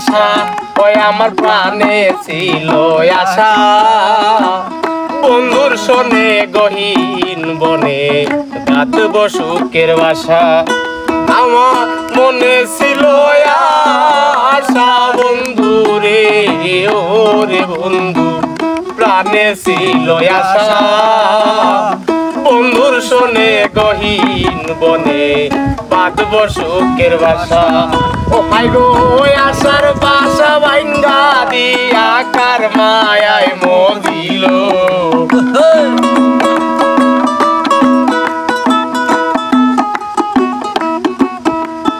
আশা ওই আমার প্রাণে ছিল আশা বন্ধুর শোনে গহীন বনে কাঁদব সুখের বাসা আমার মনে ছিল আশা বন্ধু রে ওরে বন্ধু প্রাণে ছিল আশা বন্ধুর শোনে গহীন বনে বাঁধব সুখের বাসা ও ভাই গো আশার বাসা ভাঙ্গা দিয়া কার মায়ায় মজিল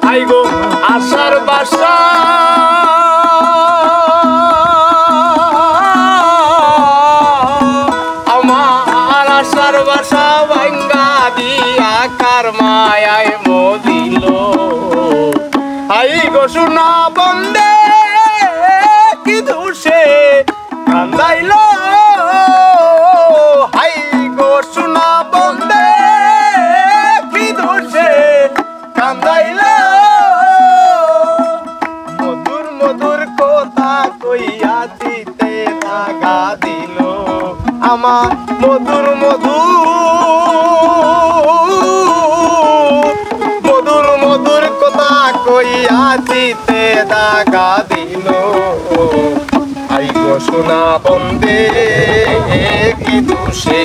ভাই গো আশার বাসা আমার আশার বাসা ভাঙ্গা দিয়া কার মায়ায় মজিল হাই গো সোনা বন্দে কি দোষে কান্দাইল হাই গো সোনা বন্দে কি দোষে কান্দাইল মধুর মধুর কথা কইয়া দিতে লাগা দিল আমার মধুর মধুর কথা কইয়া দিতে দাগা দিল আই গো সোনা বন্দে কি দোষে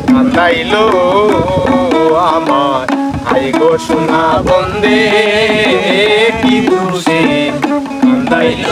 কান্দাইল আমার আই গো সোনা বন্দে কি দোষে কান্দাইল